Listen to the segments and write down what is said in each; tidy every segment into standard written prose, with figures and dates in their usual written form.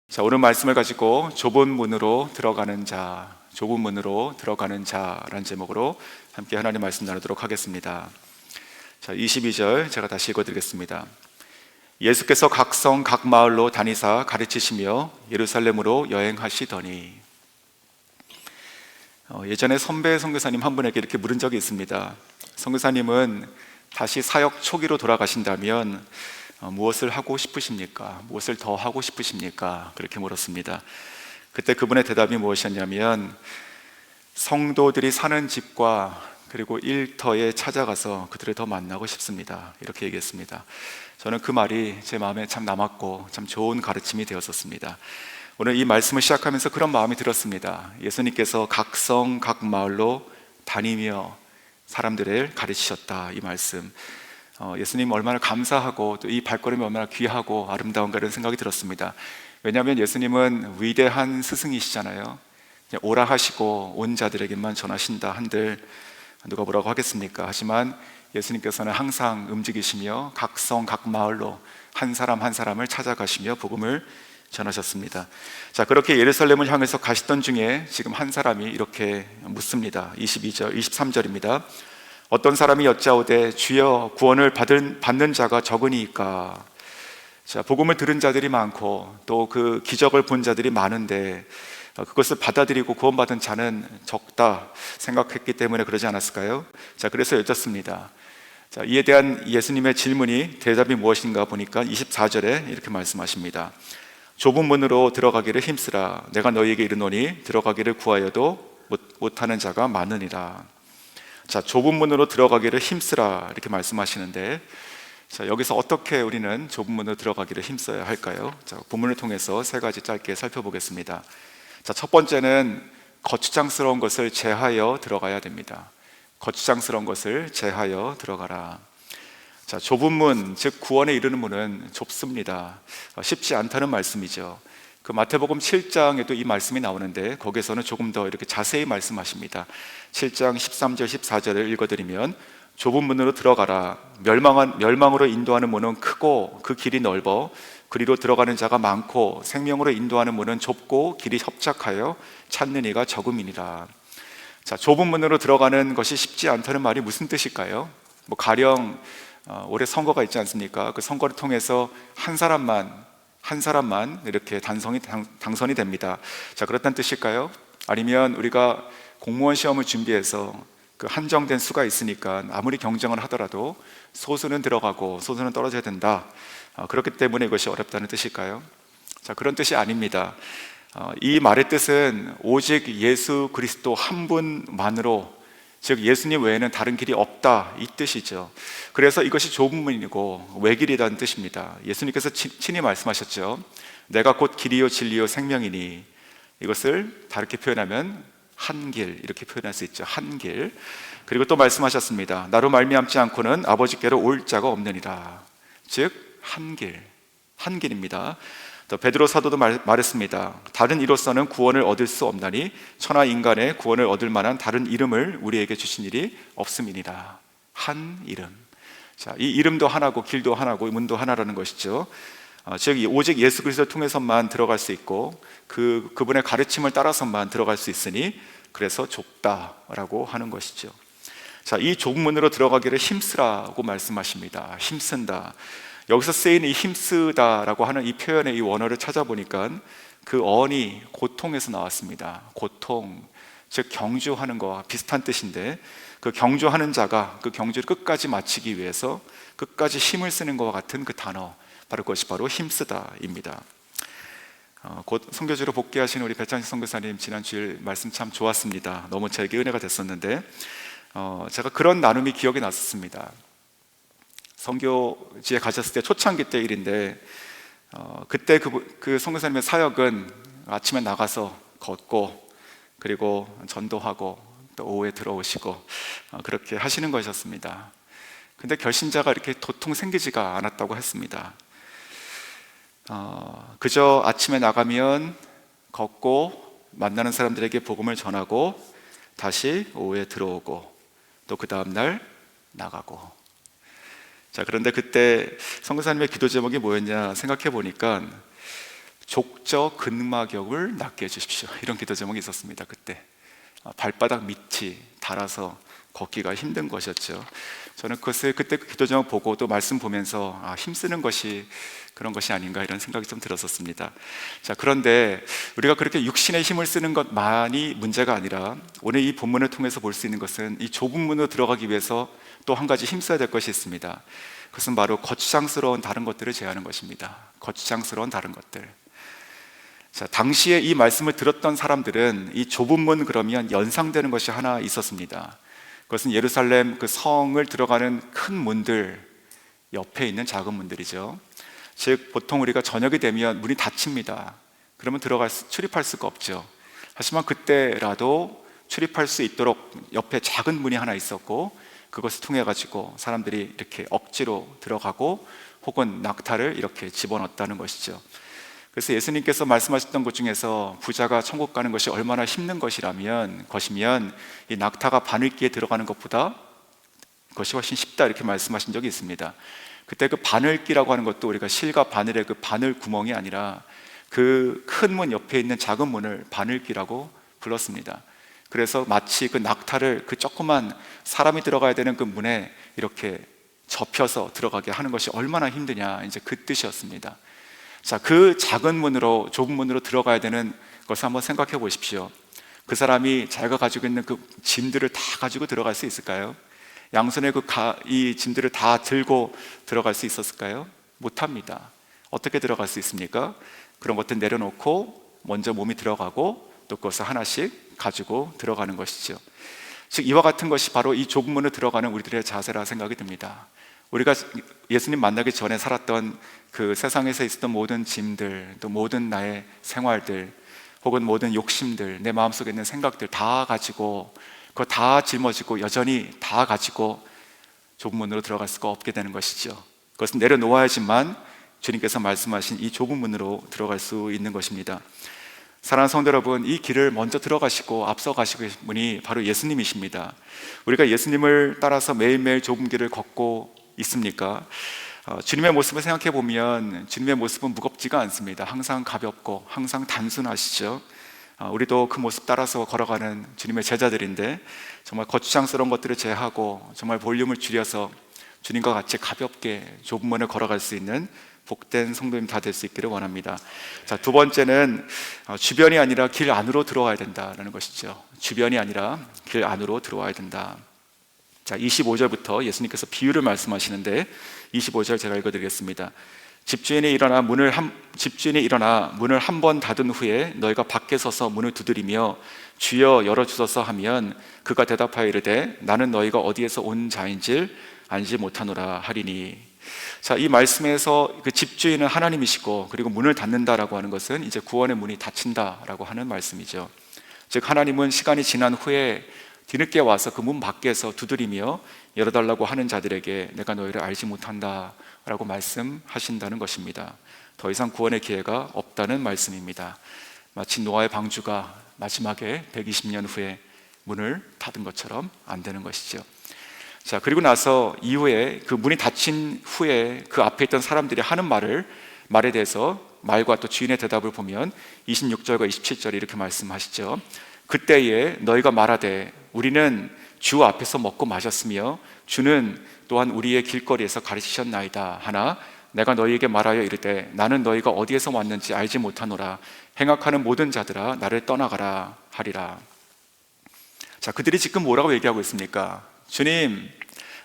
자, 오늘 말씀을 가지고 좁은 문으로 들어가는 자, 좁은 문으로 들어가는 자라는 제목으로 함께 하나님 말씀 나누도록 하겠습니다. 자, 22절 제가 다시 읽어드리겠습니다. 예수께서 각 성 각 마을로 다니사 가르치시며 예루살렘으로 여행하시더니. 예전에 선배 선교사님 한 분에게 이렇게 물은 적이 있습니다. 선교사님은 다시 사역 초기로 돌아가신다면 무엇을 하고 싶으십니까? 무엇을 더 하고 싶으십니까? 그렇게 물었습니다. 그때 그분의 대답이 무엇이었냐면, 성도들이 사는 집과 그리고 일터에 찾아가서 그들을 더 만나고 싶습니다. 이렇게 얘기했습니다. 저는 그 말이 제 마음에 참 남았고 참 좋은 가르침이 되었었습니다. 오늘 이 말씀을 시작하면서 그런 마음이 들었습니다. 예수님께서 각 성 각 마을로 다니며 사람들을 가르치셨다, 이 말씀. 예수님 얼마나 감사하고 또 이 발걸음이 얼마나 귀하고 아름다운가 이런 생각이 들었습니다. 왜냐하면 예수님은 위대한 스승이시잖아요. 오라 하시고 온 자들에게만 전하신다 한들 누가 뭐라고 하겠습니까? 하지만 예수님께서는 항상 움직이시며 각 성 각 마을로 한 사람 한 사람을 찾아가시며 복음을 전하셨습니다. 자, 그렇게 예루살렘을 향해서 가시던 중에 지금 한 사람이 이렇게 묻습니다. 22절, 23절입니다. 어떤 사람이 여짜오되 주여 구원을 받는 자가 적으니까. 자, 복음을 들은 자들이 많고 또 그 기적을 본 자들이 많은데 그것을 받아들이고 구원받은 자는 적다 생각했기 때문에 그러지 않았을까요? 자, 그래서 여쭙습니다. 자, 이에 대한 예수님의 질문이 대답이 무엇인가 보니까 24절에 이렇게 말씀하십니다. 좁은 문으로 들어가기를 힘쓰라. 내가 너희에게 이르노니 들어가기를 구하여도 못하는 자가 많으니라. 자, 좁은 문으로 들어가기를 힘쓰라 이렇게 말씀하시는데, 자, 여기서 어떻게 우리는 좁은 문으로 들어가기를 힘써야 할까요? 자, 본문을 통해서 세 가지 짧게 살펴보겠습니다. 자, 첫 번째는 거추장스러운 것을 제하여 들어가야 됩니다. 거추장스러운 것을 제하여 들어가라. 자, 좁은 문, 즉 구원에 이르는 문은 좁습니다. 쉽지 않다는 말씀이죠. 그 마태복음 7장에도 이 말씀이 나오는데 거기에서는 조금 더 이렇게 자세히 말씀하십니다. 7장 13절 14절을 읽어드리면, 좁은 문으로 들어가라. 멸망으로 인도하는 문은 크고 그 길이 넓어 그리로 들어가는 자가 많고 생명으로 인도하는 문은 좁고 길이 협착하여 찾는 이가 적음이니라. 자, 좁은 문으로 들어가는 것이 쉽지 않다는 말이 무슨 뜻일까요? 가령 올해 선거가 있지 않습니까? 그 선거를 통해서 한 사람만 이렇게 당선이 됩니다. 자, 그렇다는 뜻일까요? 아니면 우리가 공무원 시험을 준비해서 그 한정된 수가 있으니까 아무리 경쟁을 하더라도 소수는 들어가고 소수는 떨어져야 된다, 그렇기 때문에 이것이 어렵다는 뜻일까요? 자, 그런 뜻이 아닙니다. 이 말의 뜻은 오직 예수 그리스도 한 분만으로, 즉 예수님 외에는 다른 길이 없다, 이 뜻이죠. 그래서 이것이 좁은 문이고 외길이라는 뜻입니다. 예수님께서 친히 말씀하셨죠. 내가 곧 길이요 진리요 생명이니. 이것을 다르게 표현하면 한 길, 이렇게 표현할 수 있죠. 한 길. 그리고 또 말씀하셨습니다. 나로 말미암지 않고는 아버지께로 올 자가 없느니라. 즉 한 길, 한 길입니다. 또 베드로 사도도 말했습니다. 다른 이로서는 구원을 얻을 수 없나니 천하 인간의 구원을 얻을 만한 다른 이름을 우리에게 주신 일이 없음이니라. 한 이름. 자, 이 이름도 하나고 길도 하나고 문도 하나라는 것이죠. 즉 오직 예수 그리스도를 통해서만 들어갈 수 있고 그분의 가르침을 따라서만 들어갈 수 있으니 그래서 좁다라고 하는 것이죠. 자, 이 좁은 문으로 들어가기를 힘쓰라고 말씀하십니다. 힘쓴다. 여기서 쓰인 이 힘쓰다라고 하는 이 표현의 이 원어를 찾아보니까 그 어원이 고통에서 나왔습니다. 고통, 즉 경주하는 것과 비슷한 뜻인데, 그 경주하는 자가 그 경주를 끝까지 마치기 위해서 끝까지 힘을 쓰는 것과 같은 그 단어, 그것이 바로 힘쓰다입니다. 곧 선교지로 복귀하신 우리 배찬식 선교사님 지난 주일 말씀 참 좋았습니다. 너무 제게 은혜가 됐었는데 제가 그런 나눔이 기억이 났었습니다. 선교지에 가셨을 때 초창기 때 일인데, 그때 그 선교사님의 사역은 아침에 나가서 걷고 그리고 전도하고 또 오후에 들어오시고 그렇게 하시는 것이었습니다. 근데 결신자가 이렇게 도통 생기지가 않았다고 했습니다. 그저 아침에 나가면 걷고 만나는 사람들에게 복음을 전하고 다시 오후에 들어오고 또 그 다음날 나가고. 자, 그런데 그때 선교사님의 기도 제목이 뭐였냐 생각해 보니까 족저 근막역을 낫게 해주십시오. 이런 기도 제목이 있었습니다. 그때 발바닥 밑이 닳아서 걷기가 힘든 것이었죠. 저는 그때 그 기도 제목 보고 또 말씀 보면서 힘쓰는 것이 그런 것이 아닌가 이런 생각이 좀 들었었습니다. 자, 그런데 우리가 그렇게 육신의 힘을 쓰는 것만이 문제가 아니라 오늘 이 본문을 통해서 볼 수 있는 것은 이 좁은 문으로 들어가기 위해서 또 한 가지 힘써야 될 것이 있습니다. 그것은 바로 거추장스러운 다른 것들을 제하는 것입니다. 거추장스러운 다른 것들. 자, 당시에 이 말씀을 들었던 사람들은 이 좁은 문 그러면 연상되는 것이 하나 있었습니다. 그것은 예루살렘 그 성을 들어가는 큰 문들 옆에 있는 작은 문들이죠. 즉 보통 우리가 저녁이 되면 문이 닫힙니다. 그러면 출입할 수가 없죠. 하지만 그때라도 출입할 수 있도록 옆에 작은 문이 하나 있었고, 그것을 통해 가지고 사람들이 이렇게 억지로 들어가고 혹은 낙타를 이렇게 집어넣었다는 것이죠. 그래서 예수님께서 말씀하셨던 것 중에서 부자가 천국 가는 것이 얼마나 힘든 것이면 이 낙타가 바늘기에 들어가는 것보다 그것이 훨씬 쉽다 이렇게 말씀하신 적이 있습니다. 그때 그 바늘기라고 하는 것도 우리가 실과 바늘의 그 바늘 구멍이 아니라 그 큰 문 옆에 있는 작은 문을 바늘기라고 불렀습니다. 그래서 마치 그 낙타를 그 조그만 사람이 들어가야 되는 그 문에 이렇게 접혀서 들어가게 하는 것이 얼마나 힘드냐, 이제 그 뜻이었습니다. 자, 그 작은 문으로, 좁은 문으로 들어가야 되는 것을 한번 생각해 보십시오. 그 사람이 자기가 가지고 있는 그 짐들을 다 가지고 들어갈 수 있을까요? 양손에 이 짐들을 다 들고 들어갈 수 있었을까요? 못합니다. 어떻게 들어갈 수 있습니까? 그런 것들 내려놓고 먼저 몸이 들어가고 또 그것을 하나씩 가지고 들어가는 것이죠. 즉 이와 같은 것이 바로 이 좁은 문으로 들어가는 우리들의 자세라 생각이 듭니다. 우리가 예수님 만나기 전에 살았던 그 세상에서 있었던 모든 짐들, 또 모든 나의 생활들, 혹은 모든 욕심들, 내 마음속에 있는 생각들 다 가지고, 그거 다 짊어지고 여전히 다 가지고 좁은 문으로 들어갈 수가 없게 되는 것이죠. 그것은 내려놓아야지만 주님께서 말씀하신 이 좁은 문으로 들어갈 수 있는 것입니다. 사랑하는 성도 여러분, 이 길을 먼저 들어가시고 앞서 가시고 계신 분이 바로 예수님이십니다. 우리가 예수님을 따라서 매일매일 좁은 길을 걷고 있습니까? 주님의 모습을 생각해 보면 주님의 모습은 무겁지가 않습니다. 항상 가볍고 항상 단순하시죠. 우리도 그 모습 따라서 걸어가는 주님의 제자들인데, 정말 거추장스러운 것들을 제하고 정말 볼륨을 줄여서 주님과 같이 가볍게 좁은 문을 걸어갈 수 있는 복된 성도님 다 될 수 있기를 원합니다. 자, 두 번째는 주변이 아니라 길 안으로 들어와야 된다는 것이죠. 주변이 아니라 길 안으로 들어와야 된다. 자, 25절부터 예수님께서 비유를 말씀하시는데 25절 제가 읽어드리겠습니다. 집주인이 일어나 문을 한 번 닫은 후에 너희가 밖에 서서 문을 두드리며 주여 열어주소서 하면 그가 대답하여 이르되 나는 너희가 어디에서 온 자인지 알지 못하노라 하리니. 자, 이 말씀에서 그 집주인은 하나님이시고, 그리고 문을 닫는다라고 하는 것은 이제 구원의 문이 닫힌다라고 하는 말씀이죠. 즉 하나님은 시간이 지난 후에 뒤늦게 와서 그 문 밖에서 두드리며 열어달라고 하는 자들에게 내가 너희를 알지 못한다라고 말씀하신다는 것입니다. 더 이상 구원의 기회가 없다는 말씀입니다. 마치 노아의 방주가 마지막에 120년 후에 문을 닫은 것처럼 안 되는 것이죠. 자, 그리고 나서 이후에 그 문이 닫힌 후에 그 앞에 있던 사람들이 하는 말에 대해서 말과 또 주인의 대답을 보면 26절과 27절에 이렇게 말씀하시죠. 그때에 너희가 말하되 우리는 주 앞에서 먹고 마셨으며 주는 또한 우리의 길거리에서 가르치셨나이다 하나 내가 너희에게 말하여 이르되 나는 너희가 어디에서 왔는지 알지 못하노라. 행악하는 모든 자들아 나를 떠나가라 하리라. 자, 그들이 지금 뭐라고 얘기하고 있습니까? 주님,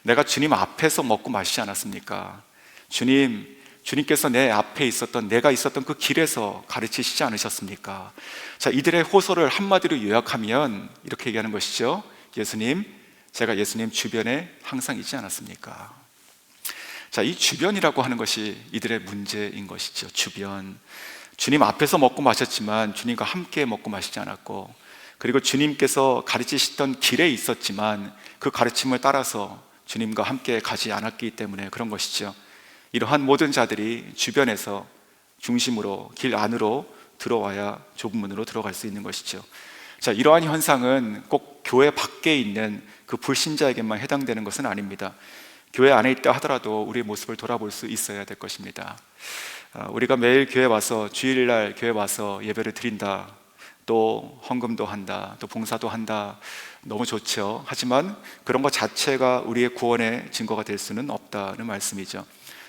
내가 주님 앞에서 먹고 마시지 않았습니까? 주님께서 내 앞에 있었던, 내가 있었던 그 길에서 가르치시지 않으셨습니까? 자, 이들의 호소를 한마디로 요약하면 이렇게 얘기하는 것이죠. 예수님, 제가 예수님 주변에 항상 있지 않았습니까? 자, 이 주변이라고 하는 것이 이들의 문제인 것이죠. 주님 앞에서 먹고 마셨지만 주님과 함께 먹고 마시지 않았고, 그리고 주님께서 가르치시던 길에 있었지만 그 가르침을 따라서 주님과 함께 가지 않았기 때문에 그런 것이죠. 이러한 모든 자들이 주변에서 중심으로 길 안으로 들어와야 좁은 문으로 들어갈 수 있는 것이죠. 자, 이러한 현상은 꼭 교회 밖에 있는 그 불신자에게만 해당되는 것은 아닙니다. 교회 안에 있다 하더라도 우리의 모습을 돌아볼 수 있어야 될 것입니다. 우리가 매일 교회 와서 주일날 교회 와서 예배를 드린다, 또 헌금도 한다, 또 봉사도 한다, 너무 좋죠. 하지만 그런 것 자체가 우리의 구원의 증거가 될 수는 없다는 말씀이죠.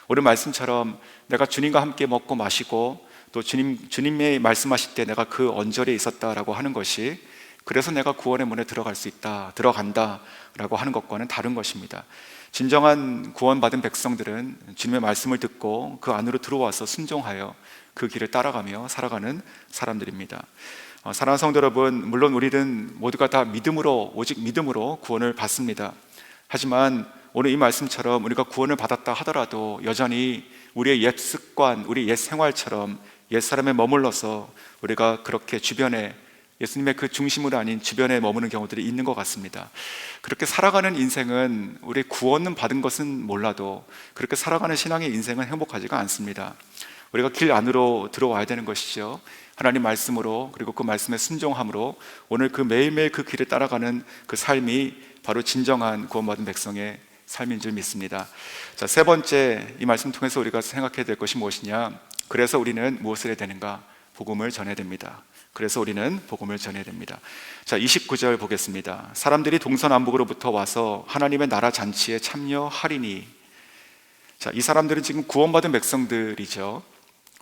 오늘 말씀처럼 내가 주님과 함께 먹고 마시고 또 주님이 말씀하실 때 내가 그 언저리에 있었다라고 하는 것이, 그래서 내가 구원의 문에 들어갈 수 있다, 들어간다라고 하는 것과는 다른 것입니다. 진정한 구원받은 백성들은 주님의 말씀을 듣고 그 안으로 들어와서 순종하여 그 길을 따라가며 살아가는 사람들입니다. 사랑하는 성도 여러분, 물론 우리는 모두가 다 믿음으로, 오직 믿음으로 구원을 받습니다. 하지만 오늘 이 말씀처럼 우리가 구원을 받았다 하더라도 여전히 우리의 옛 습관, 우리 옛 생활처럼 옛사람에 머물러서 우리가 그렇게 주변에, 예수님의 그 중심으로 아닌 주변에 머무는 경우들이 있는 것 같습니다. 그렇게 살아가는 인생은, 우리 구원은 받은 것은 몰라도 그렇게 살아가는 신앙의 인생은 행복하지가 않습니다. 우리가 길 안으로 들어와야 되는 것이죠. 하나님 말씀으로, 그리고 그 말씀에 순종함으로 오늘 그 매일매일 그 길을 따라가는 그 삶이 바로 진정한 구원받은 백성의 삶인 줄 믿습니다. 자, 세 번째, 이 말씀 통해서 우리가 생각해야 될 것이 무엇이냐? 그래서 우리는 무엇을 해야 되는가? 복음을 전해야 됩니다. 그래서 우리는 복음을 전해야 됩니다. 자, 29절 보겠습니다. 사람들이 동서남북으로부터 와서 하나님의 나라 잔치에 참여하리니. 자, 이 사람들은 지금 구원받은 백성들이죠.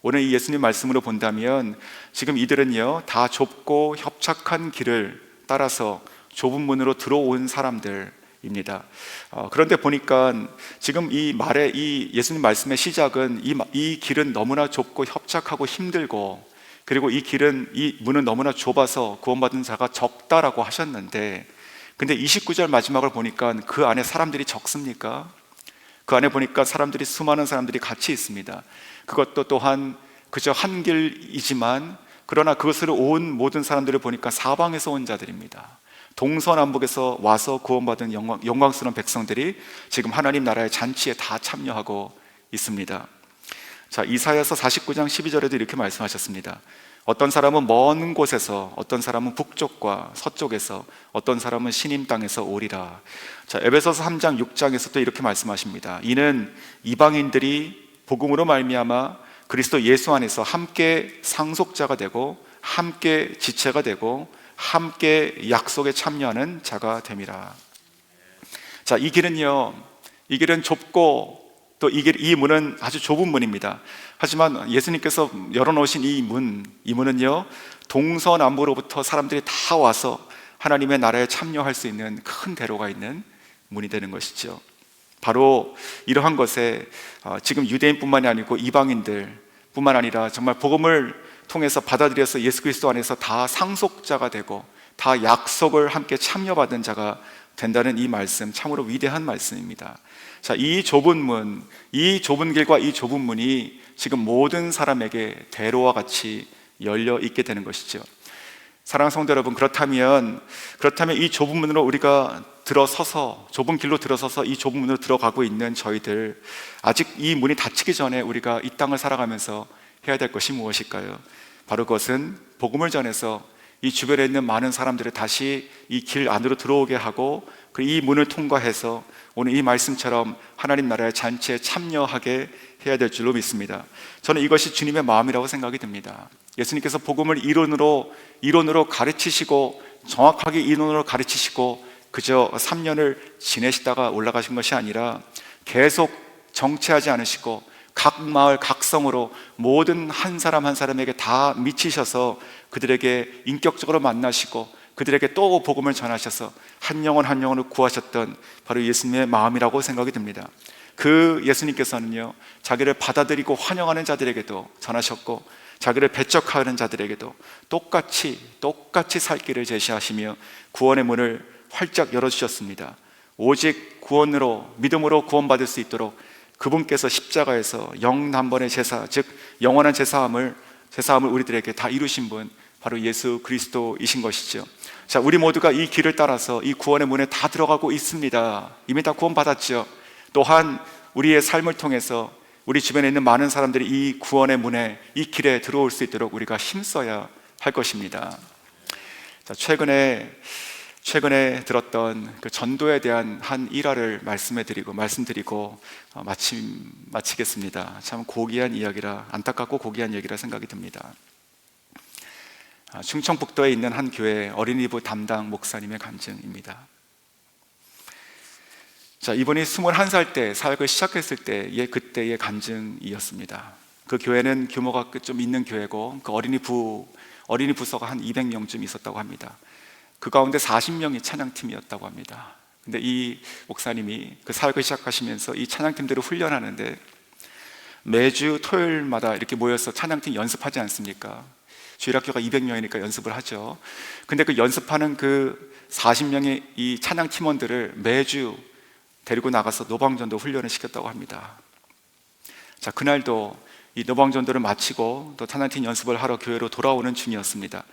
오늘 이 예수님 말씀으로 본다면 지금 이들은요, 다 좁고 협착한 길을 따라서 좁은 문으로 들어온 사람들입니다. 그런데 보니까 지금 이 예수님 말씀의 시작은 이 길은 너무나 좁고 협착하고 힘들고, 그리고 이 문은 너무나 좁아서 구원받은 자가 적다라고 하셨는데, 근데 29절 마지막을 보니까 그 안에 사람들이 적습니까? 그 안에 보니까 수많은 사람들이 같이 있습니다. 그것도 또한 그저 한 길이지만, 그러나 그것을 온 모든 사람들을 보니까 사방에서 온 자들입니다. 동서남북에서 와서 구원받은 영광스러운 백성들이 지금 하나님 나라의 잔치에 다 참여하고 있습니다. 자, 이사야서 49장 12절에도 이렇게 말씀하셨습니다. 어떤 사람은 먼 곳에서, 어떤 사람은 북쪽과 서쪽에서, 어떤 사람은 시님 땅에서 오리라. 자, 에베소서 3장 6장에서 또 이렇게 말씀하십니다. 이는 이방인들이 복음으로 말미암아 그리스도 예수 안에서 함께 상속자가 되고 함께 지체가 되고 함께 약속에 참여하는 자가 됨이라. 자, 이 길은 좁고 또 이 문은 아주 좁은 문입니다. 하지만 예수님께서 열어놓으신 이 문은요, 동서남북으로부터 사람들이 다 와서 하나님의 나라에 참여할 수 있는 큰 대로가 있는 문이 되는 것이죠. 바로 이러한 것에 지금 유대인뿐만이 아니고 이방인들뿐만 아니라 정말 복음을 통해서 받아들여서 예수 그리스도 안에서 다 상속자가 되고 다 약속을 함께 참여받은 자가 된다는 이 말씀, 참으로 위대한 말씀입니다. 자, 이 좁은 길과 이 좁은 문이 지금 모든 사람에게 대로와 같이 열려 있게 되는 것이죠. 사랑하는 성도 여러분, 그렇다면 이 좁은 문으로 우리가 좁은 길로 들어서서 이 좁은 문으로 들어가고 있는 저희들, 아직 이 문이 닫히기 전에 우리가 이 땅을 살아가면서 해야 될 것이 무엇일까요? 바로 그것은 복음을 전해서 이 주변에 있는 많은 사람들을 다시 이 길 안으로 들어오게 하고, 이 문을 통과해서 오늘 이 말씀처럼 하나님 나라의 잔치에 참여하게 해야 될 줄로 믿습니다. 저는 이것이 주님의 마음이라고 생각이 듭니다. 예수님께서 복음을 이론으로 가르치시고, 정확하게 이론으로 가르치시고 그저 3년을 지내시다가 올라가신 것이 아니라 계속 정체하지 않으시고 각 마을 각 성으로 모든 한 사람 한 사람에게 다 미치셔서 그들에게 인격적으로 만나시고 그들에게 또 복음을 전하셔서 한 영혼 한 영혼을 구하셨던 바로 예수님의 마음이라고 생각이 듭니다. 그 예수님께서는요, 자기를 받아들이고 환영하는 자들에게도 전하셨고 자기를 배척하는 자들에게도 똑같이 살 길을 제시하시며 구원의 문을 활짝 열어주셨습니다. 오직 믿음으로 구원받을 수 있도록 그분께서 십자가에서 영단번의 제사, 즉 영원한 제사함을 우리들에게 다 이루신 분, 바로 예수 그리스도이신 것이죠. 자, 우리 모두가 이 길을 따라서 이 구원의 문에 다 들어가고 있습니다. 이미 다 구원받았죠. 또한 우리의 삶을 통해서 우리 주변에 있는 많은 사람들이 이 구원의 문에, 이 길에 들어올 수 있도록 우리가 힘써야 할 것입니다. 자, 최근에 최근에 들었던 그 전도에 대한 한 일화를 말씀드리고 마치겠습니다. 참 고귀한 이야기라, 안타깝고 고귀한 얘기라 생각이 듭니다. 충청북도에 있는 한 교회 어린이부 담당 목사님의 간증입니다. 자, 이분이 21살 때 사역을 시작했을 때의 그때의 간증이었습니다. 그 교회는 규모가 좀 있는 교회고 그 어린이 부서가 한 200명쯤 있었다고 합니다. 그 가운데 40명이 찬양팀이었다고 합니다. 근데 이 목사님이 그 사역을 시작하시면서 이 찬양팀들을 훈련하는데 매주 토요일마다 이렇게 모여서 찬양팀 연습하지 않습니까? 주일학교가 200명이니까 연습을 하죠. 근데 그 연습하는 그 40명의 이 찬양 팀원들을 매주 데리고 나가서 노방전도 훈련을 시켰다고 합니다. 자, 그날도 이 노방전도를 마치고 또 찬양팀 연습을 하러 교회로 돌아오는 중이었습니다.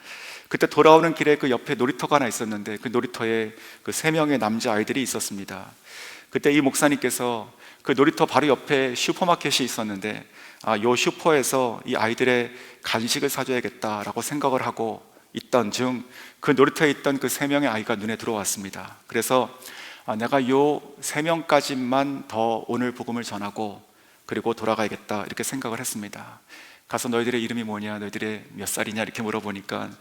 그때 돌아오는 길에 그 옆에 놀이터가 하나 있었는데 그 놀이터에 그 3명의 남자아이들이 있었습니다. 그때 이 목사님께서 그 놀이터 바로 옆에 슈퍼마켓이 있었는데 요 슈퍼에서 이 아이들의 간식을 사줘야겠다라고 생각을 하고 있던 중 그 놀이터에 있던 그 3명의 아이가 눈에 들어왔습니다. 그래서 내가 요 3명까지만 더 오늘 복음을 전하고 그리고 돌아가야겠다 이렇게 생각을 했습니다. 가서 너희들의 이름이 뭐냐, 너희들의 몇 살이냐 이렇게 물어보니까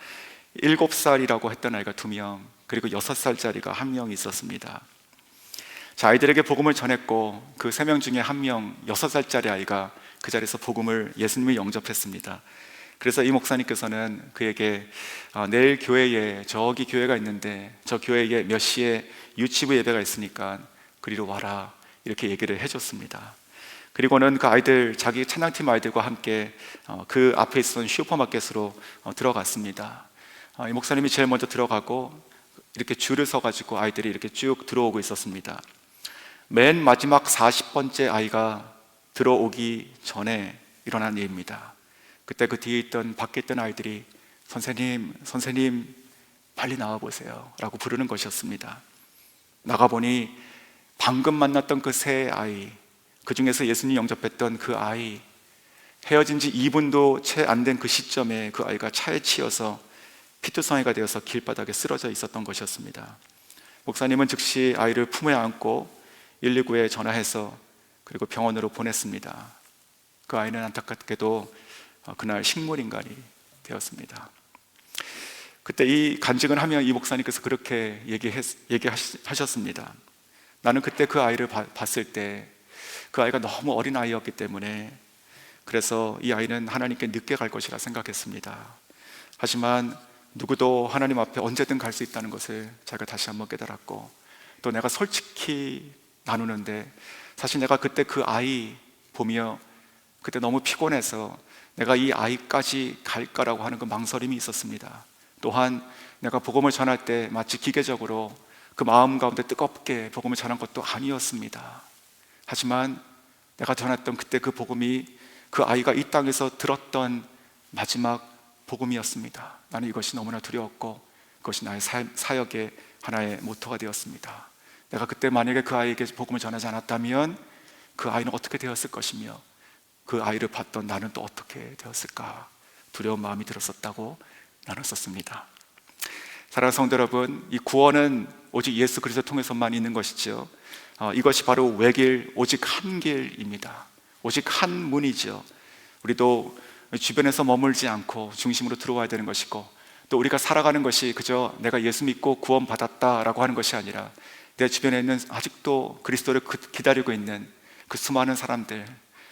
7살이라고 했던 아이가 2명, 그리고 6살짜리가 1명이 있었습니다. 자, 아이들에게 복음을 전했고 그 3명 중에 1명, 6살짜리 아이가 그 자리에서 예수님을 영접했습니다. 그래서 이 목사님께서는 그에게 내일 교회에 저기 교회가 있는데 저 교회에 몇 시에 유치부 예배가 있으니까 그리로 와라 이렇게 얘기를 해줬습니다. 그리고는 그 아이들, 자기 찬양팀 아이들과 함께 그 앞에 있었던 슈퍼마켓으로 들어갔습니다. 이 목사님이 제일 먼저 들어가고 이렇게 줄을 서가지고 아이들이 이렇게 쭉 들어오고 있었습니다. 맨 마지막 40번째 아이가 들어오기 전에 일어난 일입니다. 그때 그 뒤에 있던 밖에 있던 아이들이 선생님 빨리 나와보세요 라고 부르는 것이었습니다. 나가보니 방금 만났던 그 세 아이, 그 중에서 예수님 영접했던 그 아이, 헤어진 지 2분도 채 안 된 그 시점에 그 아이가 차에 치여서 피투성이가 되어서 길바닥에 쓰러져 있었던 것이었습니다. 목사님은 즉시 아이를 품에 안고 119에 전화해서 그리고 병원으로 보냈습니다. 그 아이는 안타깝게도 그날 식물인간이 되었습니다. 그때 이 간증을 하며 이 목사님께서 그렇게 얘기하셨습니다. 나는 그때 그 아이를 봤을 때 그 아이가 너무 어린 아이였기 때문에 그래서 이 아이는 하나님께 늦게 갈 것이라 생각했습니다. 하지만 누구도 하나님 앞에 언제든 갈 수 있다는 것을 제가 다시 한번 깨달았고, 또 내가 솔직히 나누는데 사실 내가 그때 그 아이 보며 그때 너무 피곤해서 내가 이 아이까지 갈까라고 하는 그 망설임이 있었습니다. 또한 내가 복음을 전할 때 마치 기계적으로 그 마음 가운데 뜨겁게 복음을 전한 것도 아니었습니다. 하지만 내가 전했던 그때 그 복음이 그 아이가 이 땅에서 들었던 마지막 복음이었습니다. 나는 이것이 너무나 두려웠고 그것이 나의 사역의 하나의 모토가 되었습니다. 내가 그때 만약에 그 아이에게 복음을 전하지 않았다면 그 아이는 어떻게 되었을 것이며 그 아이를 봤던 나는 또 어떻게 되었을까 두려운 마음이 들었었다고 나눴었습니다. 사랑하는 성도 여러분, 이 구원은 오직 예수 그리스도 통해서만 있는 것이죠. 이것이 바로 외길 오직 한 길입니다. 오직 한 문이죠. 우리도 주변에서 머물지 않고 중심으로 들어와야 되는 것이고, 또 우리가 살아가는 것이 그저 내가 예수 믿고 구원 받았다라고 하는 것이 아니라 내 주변에 있는 아직도 그리스도를 기다리고 있는 그 수많은 사람들,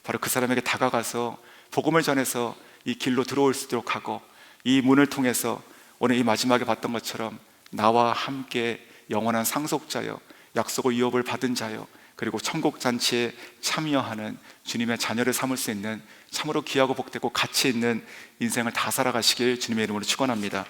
바로 그 사람에게 다가가서 복음을 전해서 이 길로 들어올 수 있도록 하고, 이 문을 통해서 오늘 이 마지막에 봤던 것처럼 나와 함께 영원한 상속자여 약속의 유업을 받은 자여 그리고 천국 잔치에 참여하는 주님의 자녀를 삼을 수 있는 참으로 귀하고 복되고 가치 있는 인생을 다 살아가시길 주님의 이름으로 축원합니다.